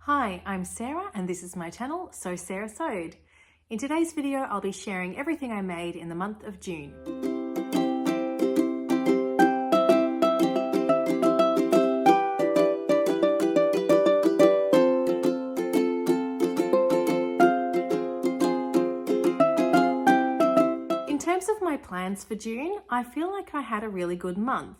Hi, I'm Sarah and this is my channel, So Sarah Sewed. In today's video, I'll be sharing everything I made in the month of June. In terms of my plans for June, I feel like I had a really good month.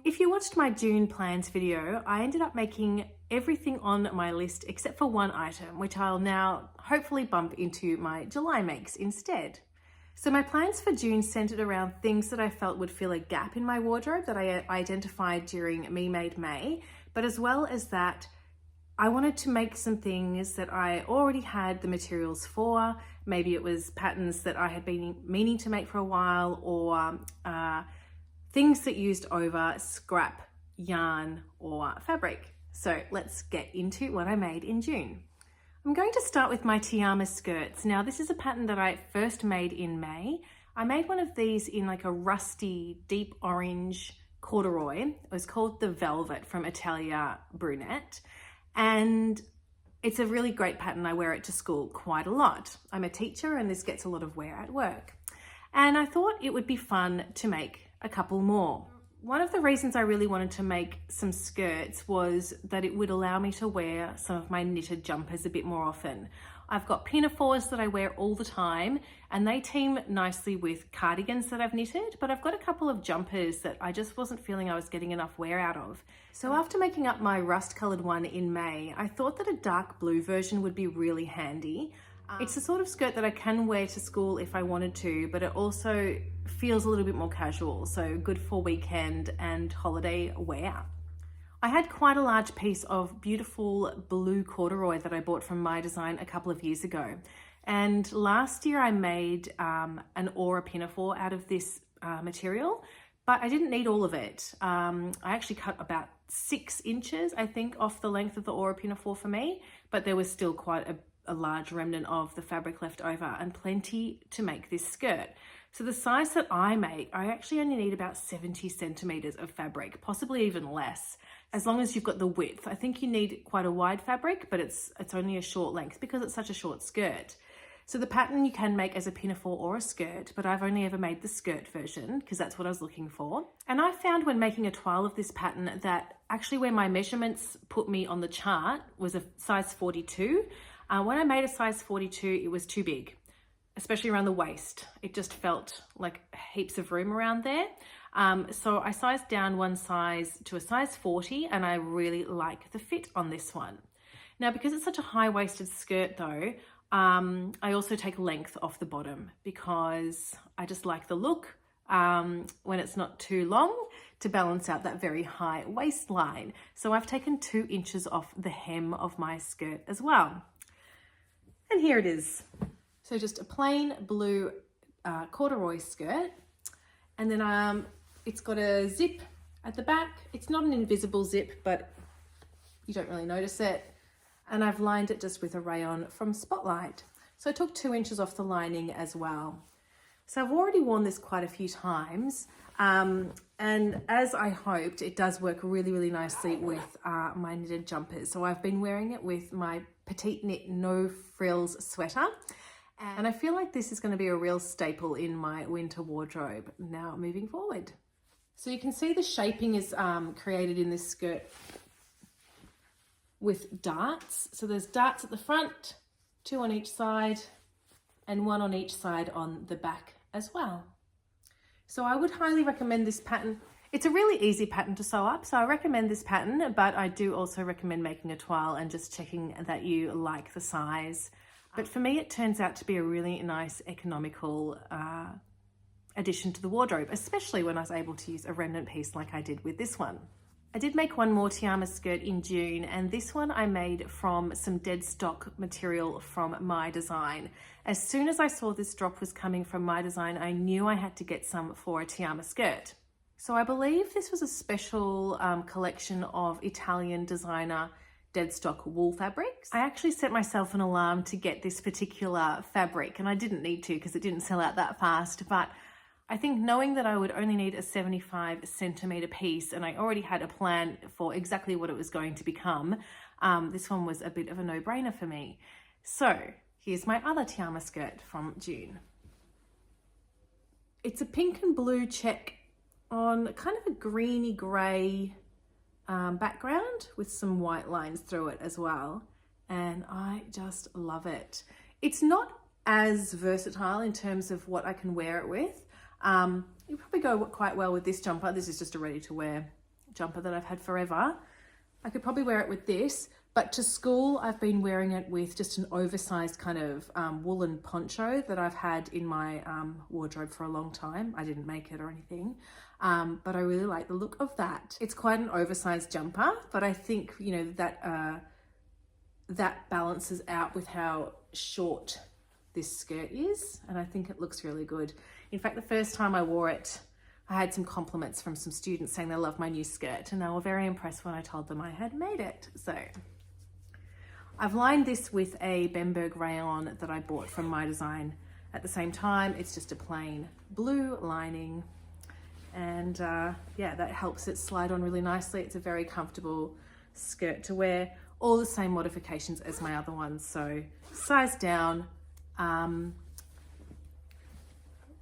If you watched my June plans video, I ended up making everything on my list except for one item, which I'll now hopefully bump into my July makes instead. So my plans for June centered around things that I felt would fill a gap in my wardrobe that I identified during Me Made May, but as well as that, I wanted to make some things that I already had the materials for. Maybe it was patterns that I had been meaning to make for a while, or things that used over scrap, yarn, or fabric. So let's get into what I made in June. I'm going to start with my Tiama Skirts. Now this is a pattern that I first made in May. I made one of these in like a rusty, deep orange corduroy. It was called the Velvet from Italia Brunette. And it's a really great pattern. I wear it to school quite a lot. I'm a teacher and this gets a lot of wear at work. And I thought it would be fun to make a couple more. One of the reasons I really wanted to make some skirts was that it would allow me to wear some of my knitted jumpers a bit more often. I've got pinafores that I wear all the time and they team nicely with cardigans that I've knitted, but I've got a couple of jumpers that I just wasn't feeling I was getting enough wear out of. So after making up my rust colored one in May, I thought that a dark blue version would be really handy. It's the sort of skirt that I can wear to school if I wanted to, but it also feels a little bit more casual, so good for weekend and holiday wear. I had quite a large piece of beautiful blue corduroy that I bought from My Design a couple of years ago. And last year I made an aura pinafore out of this material, but I didn't need all of it. I actually cut about 6 inches, I think, off the length of the aura pinafore for me, but there was still quite a large remnant of the fabric left over and plenty to make this skirt. So the size that I make, I actually only need about 70 centimeters of fabric, possibly even less, as long as you've got the width. I think you need quite a wide fabric, but it's only a short length because it's such a short skirt. So the pattern you can make as a pinafore or a skirt, but I've only ever made the skirt version because that's what I was looking for. And I found when making a toile of this pattern that actually where my measurements put me on the chart was a size 42. When I made a size 42, it was too big, especially around the waist. It just felt like heaps of room around there. So I sized down one size to a size 40 and I really like the fit on this one. Now, because it's such a high-waisted skirt though, I also take length off the bottom because I just like the look when it's not too long to balance out that very high waistline. So I've taken 2 inches off the hem of my skirt as well. And here it is. So just a plain blue corduroy skirt. And then it's got a zip at the back. It's not an invisible zip, but you don't really notice it. And I've lined it just with a rayon from Spotlight. So I took 2 inches off the lining as well. So I've already worn this quite a few times. And as I hoped, it does work really, really nicely with my knitted jumpers. So I've been wearing it with my petite knit no frills sweater. And I feel like this is going to be a real staple in my winter wardrobe now moving forward. So you can see the shaping is created in this skirt with darts. So there's darts at the front, 2 on each side, and 1 on each side on the back as well. So I would highly recommend this pattern. It's a really easy pattern to sew up, so I recommend this pattern, but I do also recommend making a toile and just checking that you like the size. But for me, it turns out to be a really nice economical addition to the wardrobe, especially when I was able to use a remnant piece like I did with this one. I did make one more Tiama skirt in June, and this one I made from some dead stock material from My Design. As soon as I saw this drop was coming from My Design, I knew I had to get some for a Tiama skirt. So I believe this was a special collection of Italian designer dead stock wool fabrics. I actually set myself an alarm to get this particular fabric, and I didn't need to because it didn't sell out that fast, but I think knowing that I would only need a 75 centimeter piece and I already had a plan for exactly what it was going to become, this one was a bit of a no-brainer for me. So here's my other Tiama skirt from June. It's a pink and blue check on kind of a greeny grey background with some white lines through it as well. And I just love it. It's not as versatile in terms of what I can wear it with. You probably go quite well with this jumper. This is just a ready to wear jumper that I've had forever. I could probably wear it with this, but to school I've been wearing it with just an oversized kind of woolen poncho that I've had in my wardrobe for a long time. I didn't make it or anything, but I really like the look of that. It's quite an oversized jumper, but I think, you know, that that balances out with how short this skirt is, and I think it looks really good. In fact, the first time I wore it, I had some compliments from some students saying they loved my new skirt, and they were very impressed when I told them I had made it. So I've lined this with a Bemberg rayon that I bought from My Design at the same time. It's just a plain blue lining, and yeah, that helps it slide on really nicely. It's a very comfortable skirt to wear. All the same modifications as my other ones. So size down,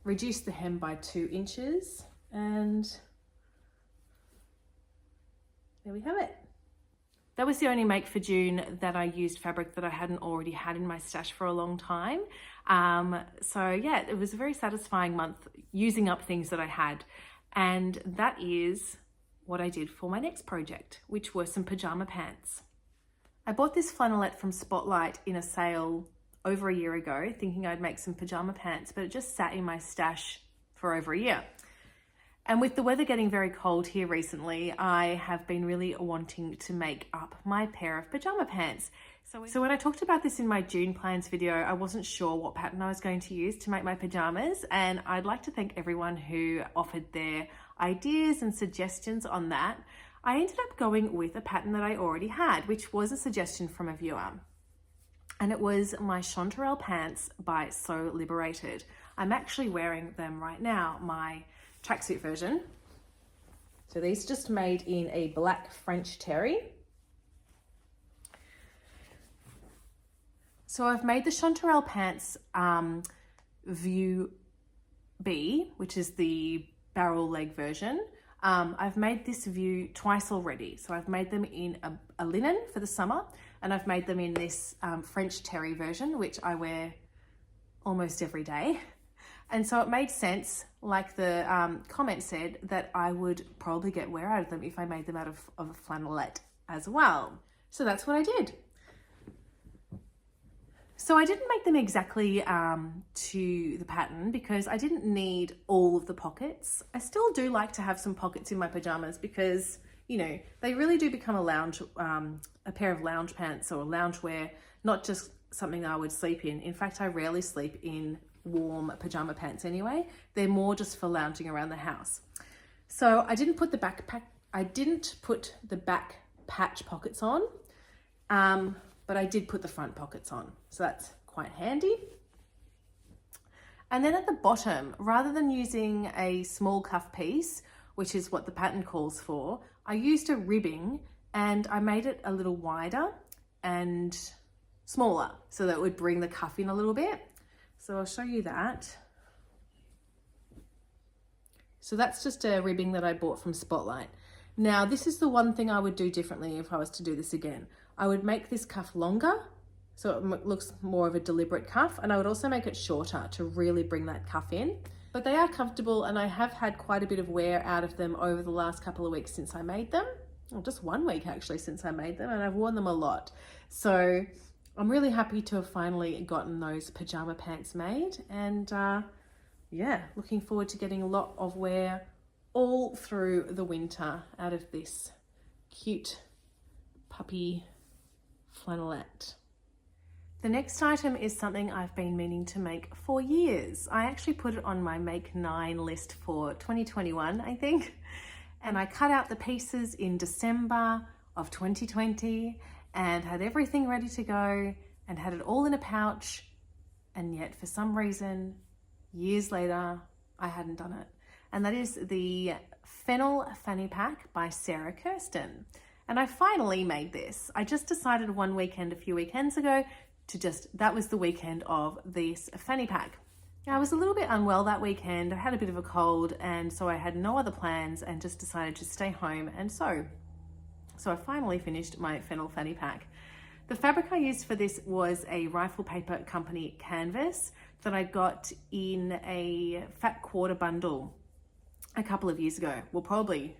reduce the hem by 2 inches, and there we have it. That was the only make for June that I used fabric that I hadn't already had in my stash for a long time. So yeah, it was a very satisfying month using up things that I had. And that is what I did for my next project, which were some pajama pants. I bought this flannelette from Spotlight in a sale over a year ago, thinking I'd make some pajama pants, but it just sat in my stash for over a year. And with the weather getting very cold here recently, I have been really wanting to make up my pair of pajama pants. So when I talked about this in my June plans video, I wasn't sure what pattern I was going to use to make my pajamas, and I'd like to thank everyone who offered their ideas and suggestions on that. I ended up going with a pattern that I already had, which was a suggestion from a viewer. And it was my Chanterelle pants by So Liberated. I'm actually wearing them right now, my tracksuit version. So these are just made in a black French terry. So I've made the Chanterelle pants view B, which is the barrel leg version. I've made this view twice already. So I've made them in a linen for the summer, and I've made them in this French terry version, which I wear almost every day. And so it made sense, like the comment said, that I would probably get wear out of them if I made them out of a flannelette as well. So that's what I did. So I didn't make them exactly to the pattern because I didn't need all of the pockets. I still do like to have some pockets in my pajamas because, you know, they really do become a pair of lounge pants or loungewear, not just something I would sleep in. In fact, I rarely sleep in warm pajama pants anyway. They're more just for lounging around the house. So I didn't put the back patch pockets on. But I did put the front pockets on, so that's quite handy. And then at the bottom, rather than using a small cuff piece, which is what the pattern calls for, I used a ribbing and I made it a little wider and smaller so that it would bring the cuff in a little bit. So I'll show you that. So that's just a ribbing that I bought from Spotlight. Now, this is the one thing I would do differently if I was to do this again. I would make this cuff longer so it looks more of a deliberate cuff, and I would also make it shorter to really bring that cuff in. But they are comfortable, and I have had quite a bit of wear out of them over the last couple of weeks since I made them. Well, just 1 week actually since I made them, and I've worn them a lot. So I'm really happy to have finally gotten those pajama pants made, and yeah, looking forward to getting a lot of wear all through the winter out of this cute puppy flannelette. The next item is something I've been meaning to make for years. I actually put it on my Make 9 list for 2021, I think. And I cut out the pieces in December of 2020 and had everything ready to go and had it all in a pouch. And yet for some reason, years later, I hadn't done it. And that is the Fennel fanny pack by Sarah Kirsten. And I finally made this. I just decided one weekend a few weekends ago that was the weekend of this fanny pack. Now, I was a little bit unwell that weekend. I had a bit of a cold, and so I had no other plans and just decided to stay home and sew. So I finally finished my Fennel fanny pack. The fabric I used for this was a Rifle Paper Company canvas that I got in a fat quarter bundle a couple of years ago. Well, probably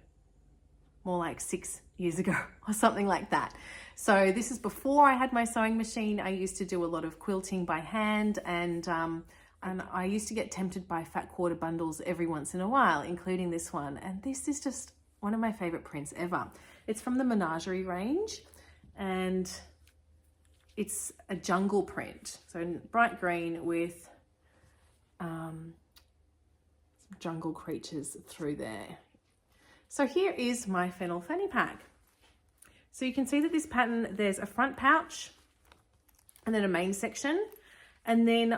more like 6 years ago or something like that. So this is before I had my sewing machine. I used to do a lot of quilting by hand, and I used to get tempted by fat quarter bundles every once in a while, including this one. And this is just one of my favorite prints ever. It's from the Menagerie range, and it's a jungle print. So bright green with some jungle creatures through there. So here is my Fennel fanny pack. So you can see that this pattern, there's a front pouch and then a main section, and then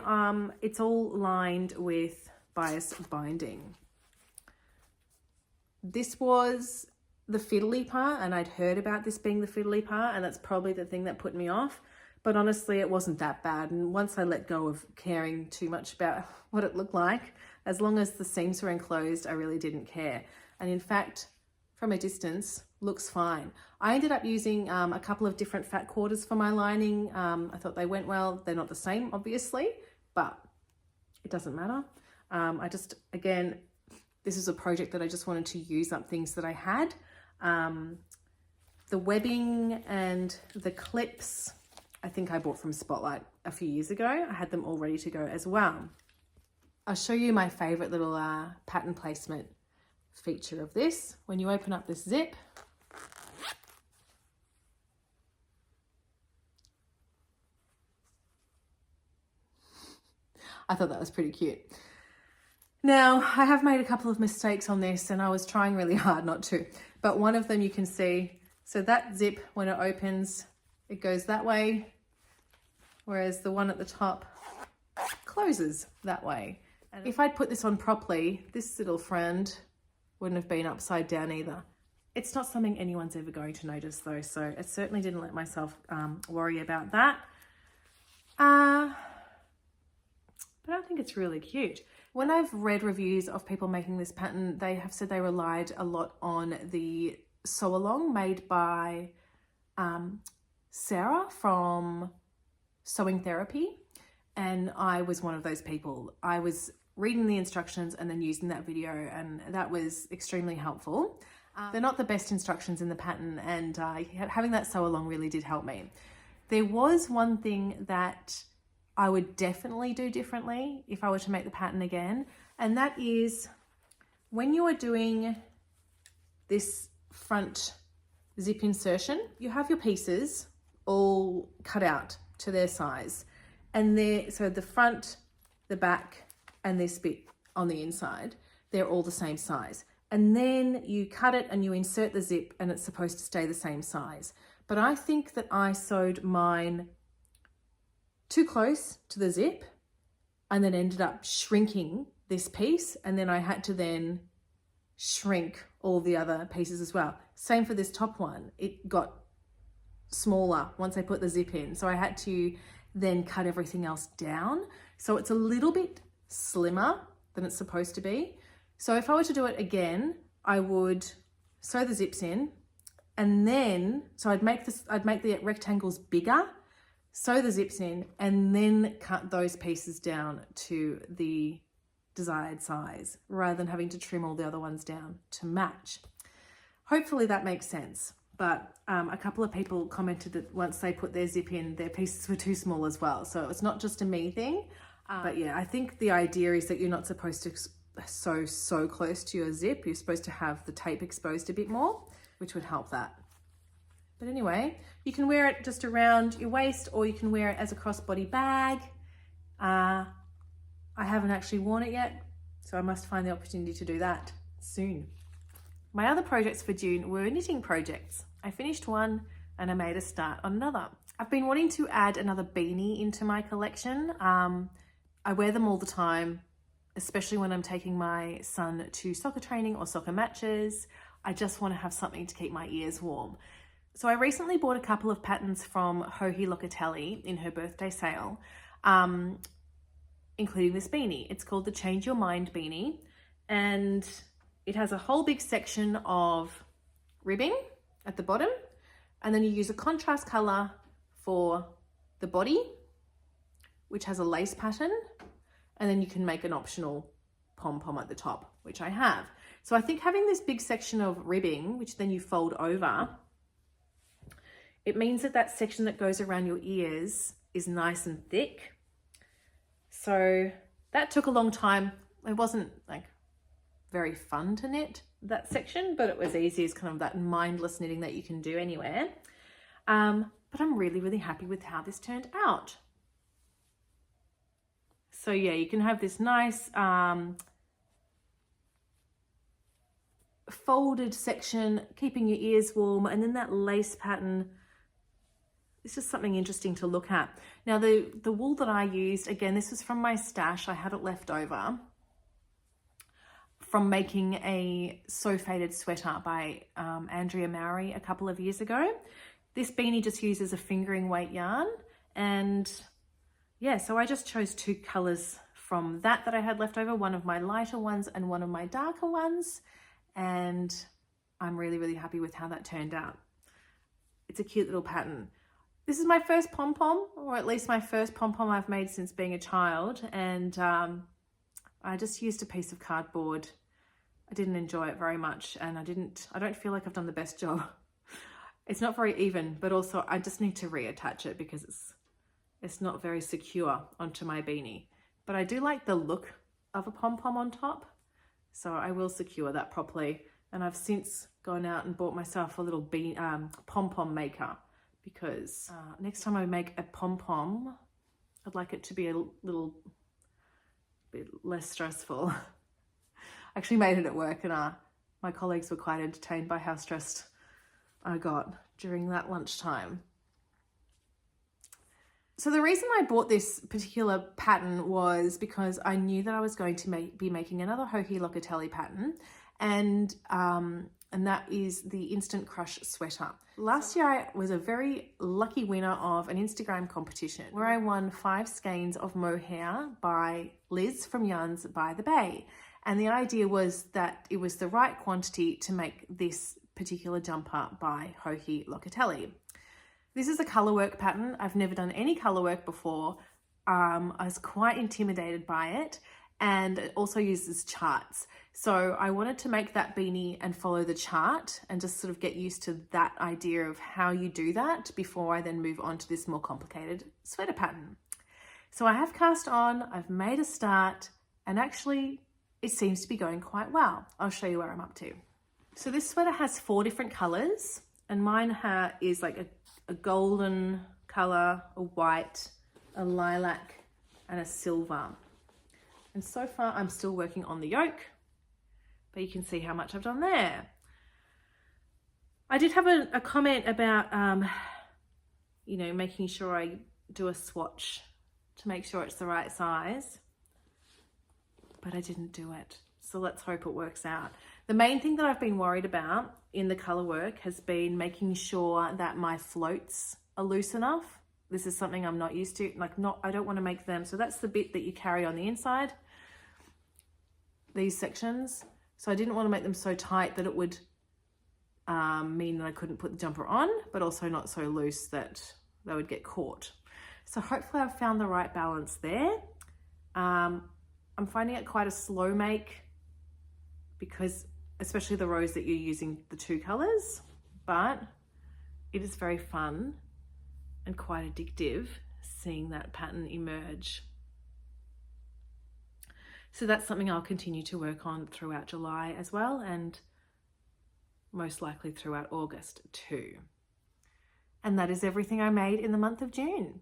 it's all lined with bias binding. This was the fiddly part, and I'd heard about this being the fiddly part, and that's probably the thing that put me off. But honestly, it wasn't that bad. And once I let go of caring too much about what it looked like, as long as the seams were enclosed, I really didn't care. And in fact, from a distance, looks fine. I ended up using a couple of different fat quarters for my lining. I thought they went well. They're not the same, obviously, but it doesn't matter. Again, this is a project that I just wanted to use up things that I had. The webbing and the clips, I think I bought from Spotlight a few years ago. I had them all ready to go as well. I'll show you my favorite little pattern placement feature of this. When you open up this zip, I thought that was pretty cute. Now, I have made a couple of mistakes on this, and I was trying really hard not to, but one of them you can see, so that zip, when it opens, it goes that way, whereas the one at the top closes that way. And if I'd put this on properly, this little friend wouldn't have been upside down either. It's not something anyone's ever going to notice though, so I certainly didn't let myself worry about that. But I think it's really cute. When I've read reviews of people making this pattern, they have said they relied a lot on the sew along made by Sarah from Sewing Therapy, and I was one of those people. I was reading the instructions and then using that video, and that was extremely helpful. They're not the best instructions in the pattern, and having that sew along really did help me. There was one thing that I would definitely do differently if I were to make the pattern again, and that is when you are doing this front zip insertion, you have your pieces all cut out to their size, and so the front, the back, and this bit on the inside, they're all the same size. And then you cut it and you insert the zip, and it's supposed to stay the same size. But I think that I sewed mine too close to the zip and then ended up shrinking this piece, and then I had to then shrink all the other pieces as well. Same for this top one. It got smaller once I put the zip in, so I had to then cut everything else down. So it's a little bit slimmer than it's supposed to be. So if I were to do it again, I would sew the zips in, and then, so I'd make the rectangles bigger, sew the zips in, and then cut those pieces down to the desired size, rather than having to trim all the other ones down to match. Hopefully that makes sense. But a couple of people commented that once they put their zip in, their pieces were too small as well. So it's not just a me thing. But yeah, I think the idea is that you're not supposed to sew so close to your zip. You're supposed to have the tape exposed a bit more, which would help that. But anyway, you can wear it just around your waist, or you can wear it as a crossbody bag. I haven't actually worn it yet, so I must find the opportunity to do that soon. My other projects for June were knitting projects. I finished one and I made a start on another. I've been wanting to add another beanie into my collection. I wear them all the time, especially when I'm taking my son to soccer training or soccer matches. I just want to have something to keep my ears warm. So I recently bought a couple of patterns from Joji Locatelli in her birthday sale, including this beanie. It's called the Change Your Mind beanie, and it has a whole big section of ribbing at the bottom, and then you use a contrast color for the body, which has a lace pattern, and then you can make an optional pom-pom at the top, which I have. So I think having this big section of ribbing, which then you fold over, it means that that section that goes around your ears is nice and thick. So that took a long time. It wasn't like very fun to knit, that section, but it was easy. It's kind of that mindless knitting that you can do anywhere. But I'm really, really happy with how this turned out. So yeah, you can have this nice folded section, keeping your ears warm, and then that lace pattern. It's just something interesting to look at. Now the wool that I used, again, this was from my stash. I had it left over from making a So Faded sweater by Andrea Mowry a couple of years ago. This beanie just uses a fingering weight yarn, and yeah, so I just chose two colors from that I had left over, one of my lighter ones and one of my darker ones, and I'm really, really happy with how that turned out. It's a cute little pattern. This is my first pom-pom, or at least my first pom-pom I've made since being a child, and I just used a piece of cardboard. I didn't enjoy it very much, and I don't feel like I've done the best job. It's not very even, but also I just need to reattach it because it's not very secure onto my beanie. But I do like the look of a pom-pom on top, so I will secure that properly. And I've since gone out and bought myself a little pom-pom maker, because next time I make a pom-pom, I'd like it to be a little bit less stressful. I actually made it at work, and my colleagues were quite entertained by how stressed I got during that lunchtime. So the reason I bought this particular pattern was because I knew that I was going to be making another Joji Locatelli pattern, and that is the Instant Crush sweater. Last year I was a very lucky winner of an Instagram competition where I won 5 skeins of mohair by Liz from Yarns by the Bay. And the idea was that it was the right quantity to make this particular jumper by Joji Locatelli. This is a colorwork pattern. I've never done any colorwork before. I was quite intimidated by it, and it also uses charts. So I wanted to make that beanie and follow the chart and just sort of get used to that idea of how you do that before I then move on to this more complicated sweater pattern. So I have cast on, I've made a start, and actually it seems to be going quite well. I'll show you where I'm up to. So this sweater has 4 different colors, and mine is like a golden color, a white, a lilac, and a silver. And so far I'm still working on the yoke, but you can see how much I've done there. I did have a comment about, you know, making sure I do a swatch to make sure it's the right size, but I didn't do it. So let's hope it works out. The main thing that I've been worried about in the color work has been making sure that my floats are loose enough. This is something I'm not used to. I don't want to make them. So that's the bit that you carry on the inside, these sections. So I didn't want to make them so tight that it would mean that I couldn't put the jumper on, but also not so loose that they would get caught. So hopefully I've found the right balance there. I'm finding it quite a slow make, because especially the rows that you're using the 2 colors, but it is very fun and quite addictive seeing that pattern emerge. So that's something I'll continue to work on throughout July as well, and most likely throughout August too. And that is everything I made in the month of June.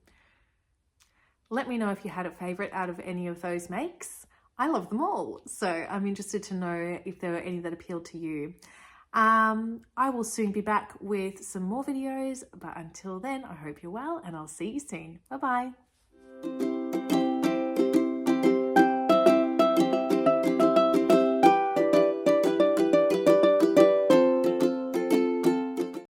Let me know if you had a favorite out of any of those makes. I love them all, so I'm interested to know if there were any that appealed to you. I will soon be back with some more videos, but until then, I hope you're well, and I'll see you soon. Bye-bye.